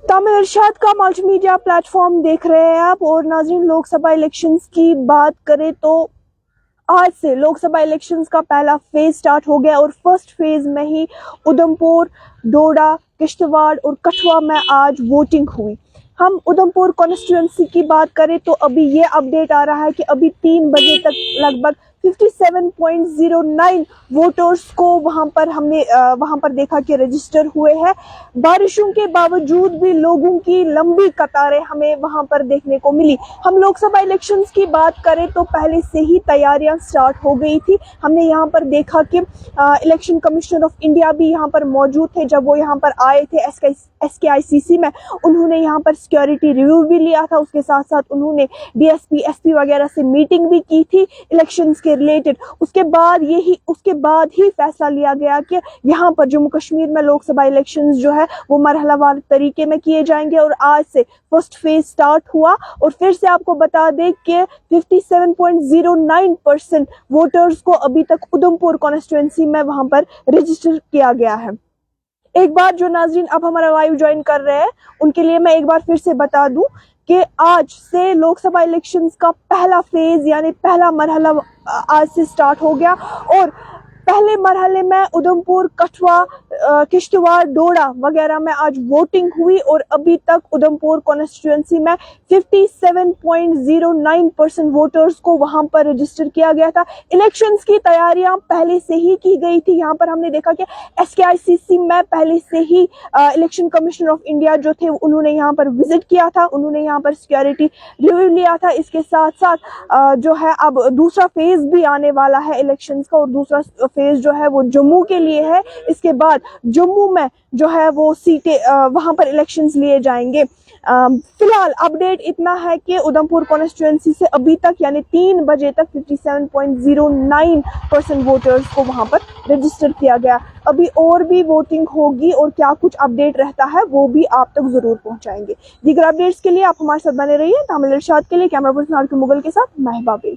तामिल इरशाद का multi media platform देख रहे हैं आप। और नाज़रीन, लोकसभा इलेक्शंस की बात करें तो आज से लोकसभा इलेक्शंस का पहला फेज स्टार्ट हो गया और फर्स्ट फेज में ही उधमपुर, डोडा, किश्तवाड़ और कठुआ में आज वोटिंग हुई। हम उधमपुर कॉन्स्टिट्यूंसी की बात करें तो अभी ये अपडेट आ रहा है कि अभी 3 बजे तक लगभग 57.09 वोटर्स को वहां पर देखा कि रजिस्टर हुए हैं। बारिशों के बावजूद भी लोगों की लंबी कतारें हमें वहां पर देखने को मिली। हम लोकसभा इलेक्शंस की बात करें तो पहले से ही तैयारियां स्टार्ट हो गई थी। हमने यहां पर देखा कि इलेक्शन कमिश्नर ऑफ इंडिया भी यहां पर मौजूद थे। जब वो यहां पर आए थे SKICC में, उन्होंने यहाँ पर सिक्योरिटी रिव्यू भी लिया था। उसके साथ साथ उन्होंने DSP, SP वगैरह से मीटिंग भी की थी इलेक्शंस के रिलेटेड। उसके बाद ही फैसला लिया गया कि यहाँ पर जम्मू कश्मीर में लोकसभा इलेक्शंस जो है वो मरहलावार तरीके में किए जाएंगे। और आज से फर्स्ट फेज स्टार्ट हुआ और फिर से आपको बता दें कि 57.09% वोटर्स को अभी तक उधमपुर कॉन्स्टिट्यूंसी में वहां पर रजिस्टर किया गया है। एक बार जो नाज़रीन अब हमारा लाइव ज्वाइन कर रहे हैं उनके लिए मैं एक बार फिर से बता दूं कि आज से लोकसभा इलेक्शंस का पहला फेज यानी पहला मरहला आज से स्टार्ट हो गया। और पहले मरहले में उधमपुर, कठुआ, किश्तवाड़, डोडा वगैरह में आज वोटिंग हुई और अभी तक उधमपुर कॉन्स्टिट्यूंसी में 57.09% वोटर्स को वहां पर रजिस्टर किया गया था। इलेक्शंस की तैयारियां पहले से ही की गई थी। यहाँ पर हमने देखा कि SKICC में पहले से ही इलेक्शन कमिश्नर ऑफ इंडिया जो थे उन्होंने यहाँ पर विजिट किया था, उन्होंने यहाँ पर सिक्योरिटी रिव्यू लिया था। इसके साथ साथ जो है अब दूसरा फेज भी आने वाला है इलेक्शंस का और दूसरा फेज जो है वो जम्मू के लिए है। इसके बाद जम्मू में जो है वो सीटें वहां पर इलेक्शंस लिए जाएंगे। फिलहाल अपडेट इतना है कि उधमपुर कॉन्स्टिट्यूंसी से अभी तक यानी 3 बजे तक 57.09% वोटर्स को वहां पर रजिस्टर किया गया। अभी और भी वोटिंग होगी और क्या कुछ अपडेट रहता है वो भी आप तक जरूर पहुंचाएंगे। दीगर अपडेट्स के लिए आप हमारे साथ बने रहिए। तामिल इरशाद के लिए कैमरा पर्सन आर के मुगल के साथ महबा बेग।